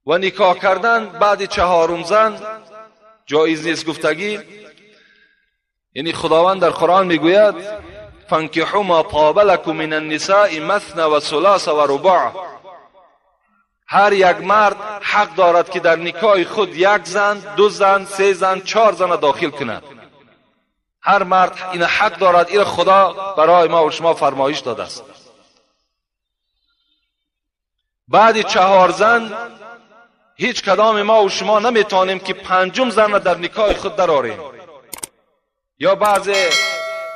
و نکاح کردن بعد 4 زن جایز نیست گفتگی. یعنی خداوند در قرآن میگوید فانکحوا ما طاب لکم من النساء مثنی و ثلاث و رباع. هر یک مرد حق دارد که در نکاح خود 1 زن، 2 زن، 3 زن، 4 زن داخل کند. هر مرد این حق دارد. این خدا برای ما و شما فرمایش داده است. بعد 4 زن هیچ کدام ما و شما نمیتونیم که 5م زن را در نکاح خود درآوریم. یا بعض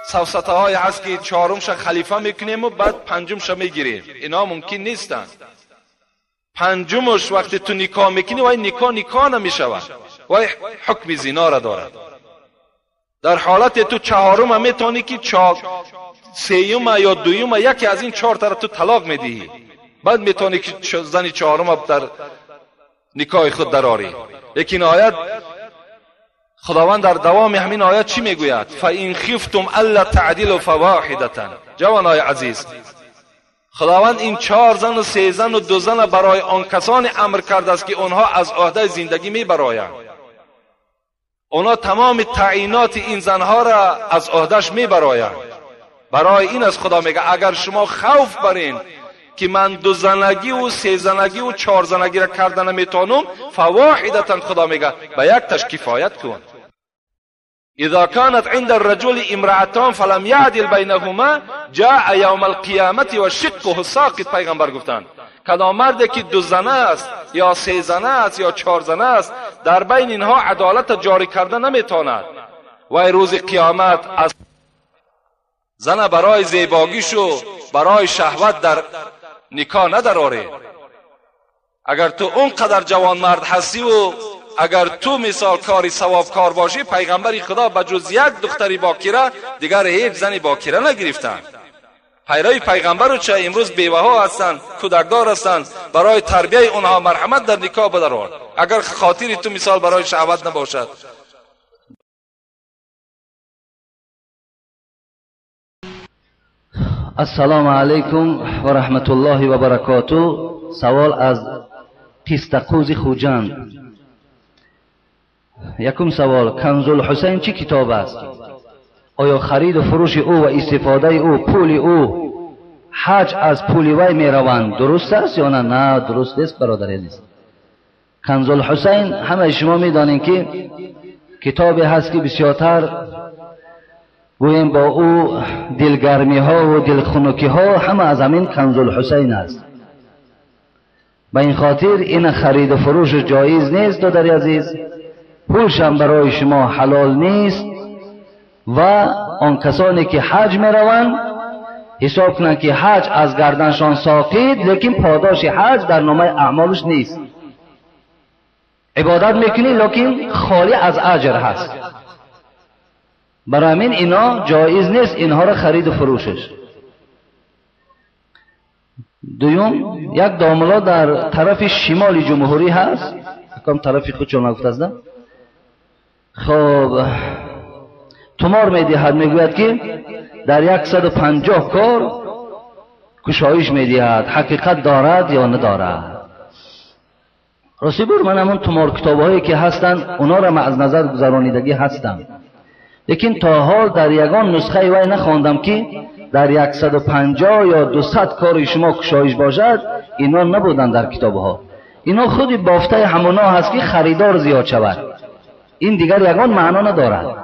سوسته های هست که 4مش خلیفه میکنیم و بعد 5مش میگیریم. اینا ممکن نیستند. 5مش وقتی تو نکاح میکنی و این نکاح نمیشود و حکم زنا را دارد. در حالت تو 4م میتونی که 3م یا 2م یکی از این 4 تا را تو طلاق میدهی. بعد میتونی که زن 4م در نکاح خود درآوری. لیکن آیت خداوند در دوام همین آیت چی میگوید؟ فَإِنْ خِفْتُمْ أَلَّا تَعْدِلُوا فَوَاحِدَةً. جوانای عزیز، خداوند این 4 زن و 3 زن و 2 زن برای آن کسان امر کرده است که آنها از عهده زندگی میبرایند. آنها تمام تعیینات این زنها را از عهدهش میبرایند. برای این از خدا میگه اگر شما خوف برین که من 2 زنگی و 3 زنگی و 4 زنگی را کردن نمیتونم، فواحدتا خدا میگه به 1 تاش کفایت کن. اذا كانت عند الرجل امرأتان فلم يعدل بينهما جاء يوم القيامة وشقه ساقط. پیغمبر گفتند کدام مردی که 2 زنه است یا 3 زنه است یا 4 زنه است در بین اینها عدالت جاری کردن نمیتواند و روز قیامت از زن برای زیباگیش و برای شهوت در نکاح ندراره. اگر تو اونقدر جوان مرد هستی و اگر تو مثال کاری ثواب کار باشی، پیغمبر خدا بجز 1 دختری باکره دیگر هیچ زنی باکره نگرفتن. پیروی پیغمبر رو چه امروز بیوه ها هستند، کودکدار هستند، برای تربیه اونها مرحمت در نکاح بدرار. اگر خاطری تو مثال برای شهوت نباشد. السلام علیکم و رحمت الله و برکاته. سوال از قیستقوز خوجند. یکم سوال: کنز الحسین چی کتاب است؟ آیا خرید و فروش او و استفاده او، پول او، حج از پول وی می روند درست است یا نه؟ نه درست است برادر عزیز. کنز الحسین همه شما می دانید که کتابی هست که بسیارتر گویم با او دلگرمی ها و دلخنکی ها همه از همین کنز الحسین است. به این خاطر این خرید و فروش جایز نیست دادر عزیز. پولش هم برای شما حلال نیست و آن کسانی که حج می روند حساب کنند که حج از گردنشان ساقط، لیکن پاداش حج در نامه اعمالش نیست. عبادت میکنی لیکن خالی از اجر هست. برای همین اینا جایز نیست اینها را خرید و فروشش. دوم، یک داملا در طرف شمال جمهوری هست، کم طرف خودشون نگفت ازدم. خب تومار میدهد، میگوید که در 150 کار کشایش میدهد، حقیقت دارد یا ندارد؟ راستی بر من همون تومار کتابهایی که هستند اونا را از نظر گذرانیدگی هستم، لیکن تا حال در یگان نسخه وی نخواندم که در 150 یا 200 کار شما کشایش باشد. اینا نبودن در کتابها. اینا خودی بافته همونا هست که خریدار زیاد شود. این دیگر یگان معنا ندارد.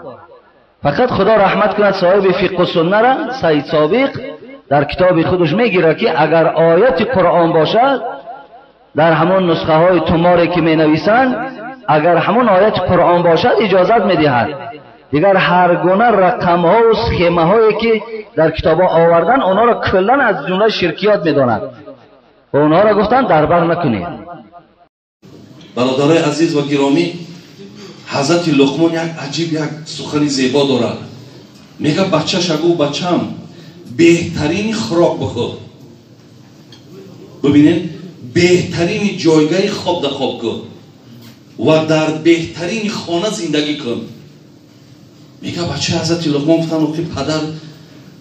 فقط خدا رحمت کند صاحب فقه و سنه را سید سابق در کتاب خودش میگیره که اگر آیت قرآن باشد در همون نسخه های توماری که می نویسند، اگر همون آیت قرآن باشد اجازت میدهد. دیگر هر گونه رقم ها و سخیمه هایی که در کتاب ها آوردن اونا را کلن از جمله شرکیات میدانند و اونا را گفتن دربر نکنید. برادرای عزیز و گرامی، حضرت لقمان یک عجیب یک سخن زیبا دارد. میگه بچه شگو بچم بهترین خوراک بخور. ببینید بهترین جایگاه خواب در خواب کن و در بهترین خانه زندگی کن. میگه بچه حضرت لقمان گفتن آخه پدر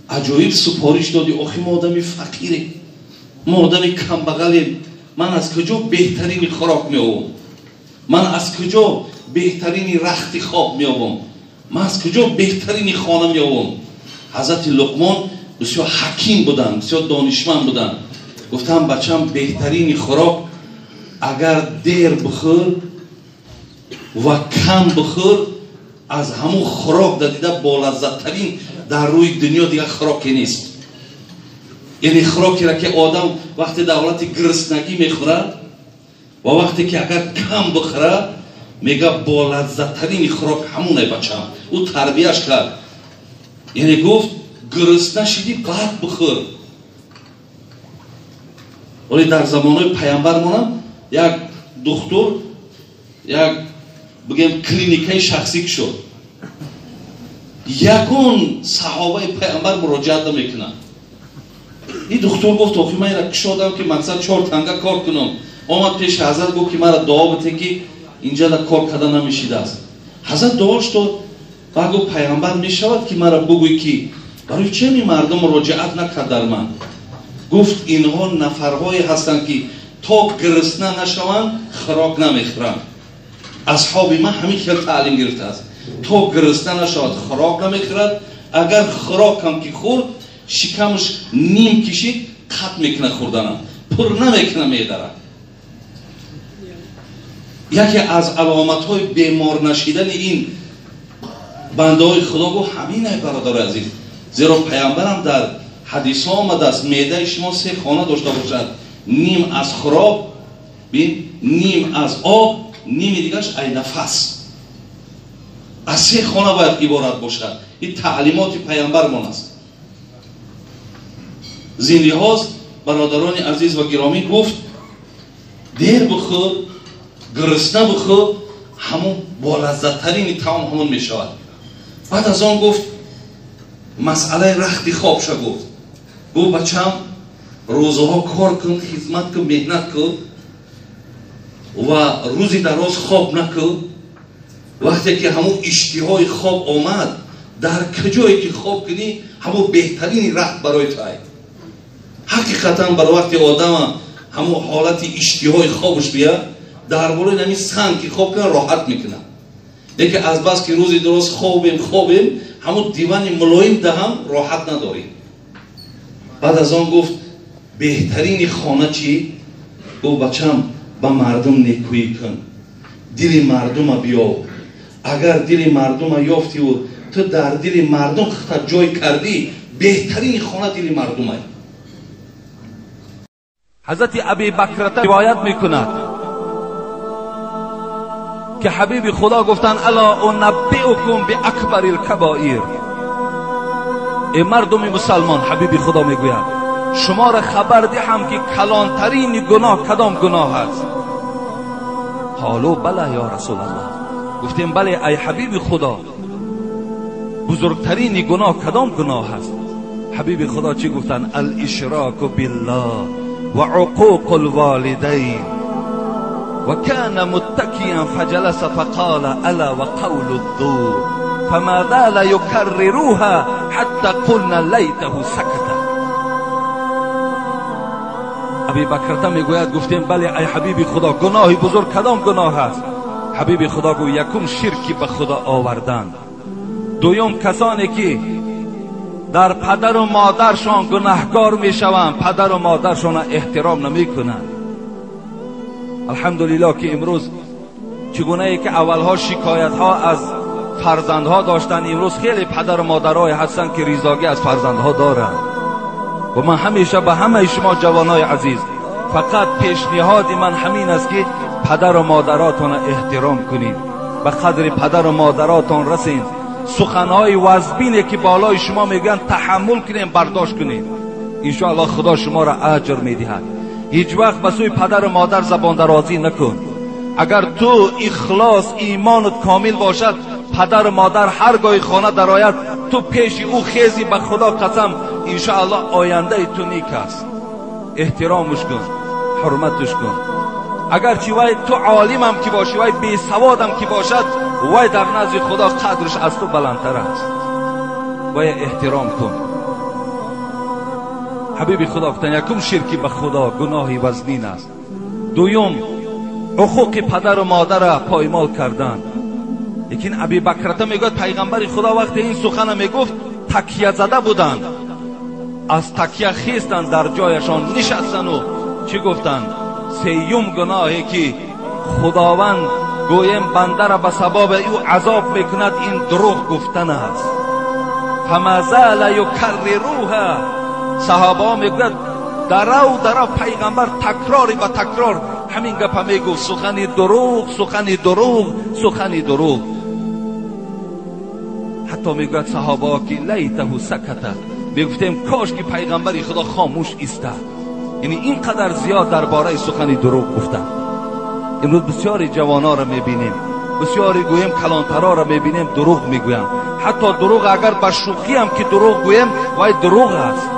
عجایب سپارش دادی، آخه ما آدم فقیریم، ما آدم کم بغلیم، من از کجا بهترین خوراک میابم، من از کجا بهترین رخت خواب میابم، من از کجا بهترین خانه میابم. حضرت لقمان بسیار حکیم بودن، بسیار دانشمند بودن. گفتم بچم بهترین خوراک اگر دیر بخور و کم بخور از همون خوراک دیده با لذت ترین در روی دنیا دیگه خوراکی نیست. یعنی خوراکی را که آدم وقتی در حالت گرسنگی میخوره و وقتی که اگر کم بخوره میگه با لذت ترین خوراک همونه بچم. او تربیهش کرد، یعنی گفت گرسنه شدی بعد بخور. ولی در زمانهای پیامبرمون یک دکتر یک بگیم کلینیکای شخصی شد، یکون صحابه پیامبر مراجعه میکنن. این دکتر گفت آخه من را کشادم که مقصد 4 تنگه کار کنم. آمد پیش حضرت گفت که مرا دعا بده که اینجا در کار کردن نمیشیده است. حضرت دعاش داد و گفت پیامبر میشود که مرا بگوی که برای چه می مردم مراجعت نکرد در من؟ گفت اینها نفرهایی هستند که تا گرسنه نشوند خوراک نمیخورند. اصحاب من همین خیلی تعلیم گرفته است، تا گرسنه نشود خوراک نمیخورد. اگر خوراک هم که خورد شکمش نیم کشید قطع میکنه خوردن، پر نمیکنه میداره. یکی از علامت های بیمار نشیدن این بنده های خدا گفت همینه برادر عزیز. زیرا پیامبرم در حدیث ها آمده است معده شما 3 خانه داشته باشد، نیم از خوراک، نیم از آب، نیم دیگرش ای نفس. از 3 خانه باید عبارت باشد. این تعلیمات پیامبرمان است. زین لحاظ برادران عزیز و گرامی گفت دیر بخور، گرسنه بخور، همون با لذت ترین طعام همون می شود. بعد از آن گفت مسئله رخت خواب شد. گفت بچم روزها کار کن، خدمت کن، مهنت کن و روزی دراز خواب نکن. وقتی که همون اشتهای خواب آمد در کجایی که خواب کنی همون بهترین رخت برای تو. حقیقتا برای وقتی آدم همون حالت اشتهای خوابش بیاد در بالای نمی سنگ که خواب کنه راحت میکنه. لیکن از بس که روزی درست خوابیم همون دیوان ملایم دهم راحت نداریم. بعد از آن گفت بهترین خانه چی؟ گفت بچم با مردم نیکویی کن، دل مردم بیاب. اگر دل مردم یافتی و تو در دل مردم خطا جای کردی بهترین خانه دل مردم ای. حضرت ابی بکر روایت میکند که حبیب خدا گفتن الا انبئکم باکبر الکبائر. ای مردم مسلمان، حبیب خدا میگوید شما را خبر دهم که کلانترین گناه کدام گناه است؟ قالوا بله یا رسول الله. گفتیم بله ای حبیب خدا، بزرگترین گناه کدام گناه است؟ حبیب خدا چی گفتن؟ الاشراک بالله و عقوق الوالدین. و کان متکیا فجلس فقال الا و قول الزور فماذا لیکرروها حتی قلنا لیته سکت. ابی بکر میگوید گفتیم بله ای حبیب خدا گناهی بزرگ کدام گناه است؟ حبیب خدا گوید یکم شرکی به خدا آوردن، دویم کسانی که در پدر و مادرشان گناهکار میشوند پدر و مادرشان احترام نمیکنند. الحمدلله که امروز چگونه ای که اولها شکایت ها از فرزندها داشتن، امروز خیلی پدر و مادرای هستند که ریزاگی از فرزندها دارند. و من همیشه به همه شما جوانای عزیز فقط پیشنهاد من همین است که پدر و مادراتون احترام کنید، به قدر پدر و مادراتون رسین. سخنهای وزبینه که بالای شما میگن تحمل کنید، برداشت کنید، انشاءالله خدا شما را اجر میدهد. هیچ وقت به سوی پدر و مادر زبان درازی نکن. اگر تو اخلاص ایمانت کامل باشد، پدر و مادر هرگاه خانه درآید تو پیش او خیزی به خدا قسم انشاءالله آینده تو نیک است. احترامش کن، حرمتش کن. اگر چی وای تو عالم هم که باشی، وای بی سواد هم که باشد، وای در نزد خدا قدرش از تو بلندتر است. وای احترام کن. حبیب خدا گفتن یکم شرکی به خدا گناهی وزنین است. دوم حقوق پدر و مادر را پایمال کردند. لیکن ابی بکرته میگوید پیغمبر خدا وقتی این سخن میگفت تکیه زده بودند، از تکیه خیستند، در جایشان نشستند و چی گفتند؟ سیوم گناهی که خداوند گویم بنده را به سبب او عذاب میکند این دروغ گفتن است. فما زال یکرروها. صحابه میگوید درو پیغمبر تکراری و تکرار همین گپ میگفت، سخنی دروغ، سخنی دروغ، سخنی دروغ. حتی میگوید صحابه که لیته سکته، میگفتیم کاش که پیغمبر خدا خاموش ایستاد. یعنی اینقدر زیاد درباره سخنی دروغ گفتند. امروز بسیاری جوانا را میبینیم، بسیاری گویم کلانترا را میبینیم دروغ میگویم. حتی دروغ اگر به شوخی هم که دروغ گویم وای دروغ است.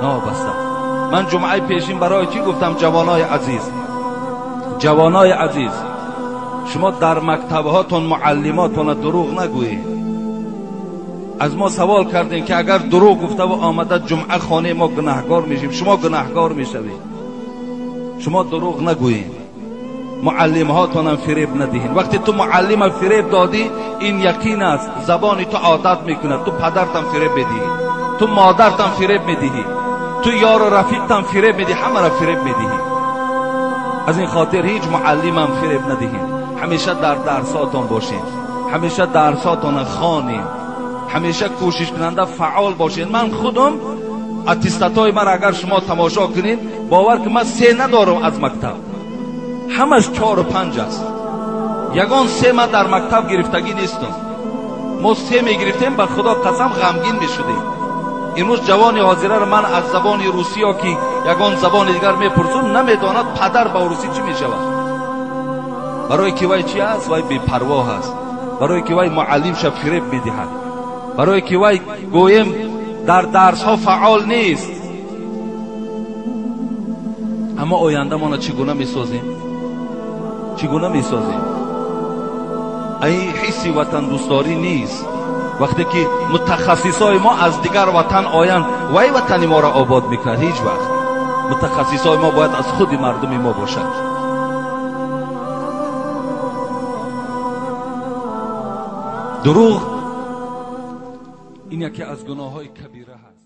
نابسته. من جمعه پیشین برای چی گفتم؟ جوانای عزیز، جوانای عزیز، شما در مکتبهاتون معلماتون دروغ نگویید. از ما سوال کردین که اگر دروغ گفته و آمده جمعه خانه ما گناهگار میشیم. شما گناهگار میشوید. شما دروغ نگویید. معلم هاتون هم فریب ندهین. وقتی تو معلم فریب دادی این یقین است زبانی تو عادت میکنه. تو پدرتم فریب میدهی، تو مادرتم فریب میدهی، تو یار و رفیقتم فریب میدهی، همه را فریب میدهی. از این خاطر هیچ معلم هم فریب ندهین. همیشه در درساتون باشین، همیشه درساتون خوانین، همیشه کوشش کننده فعال باشین. من خودم اتستاتای من اگر شما تماشا کنین باور که من 3 ندارم از مکتب، همش 4 و 5 است. یگان 3 من در مکتب گرفتگی نیستم. ما 3 میگرفتیم به خدا قسم غمگین میشدیم. امروز جوان حاضره را من از زبان روسی ها که یگان زبان دیگر میپرسم نمیداند پدر با روسی چی میشود. برای که وای چی است؟ وای بی پروا است. برای که وای معلم شب فریب میدهد. برای که وای گویم در درس ها فعال نیست. اما آینده ما چگونه میسازیم؟ چگونه میسازیم؟ این حسی وطن دوستداری نیست. وقتی که متخصصای ما از دیگر وطن آیند وای وطن ما را آباد میکرد. هیچ وقت. متخصصای ما باید از خود مردم ما باشد. دروغ این یکی از گناه‌های کبیره هست.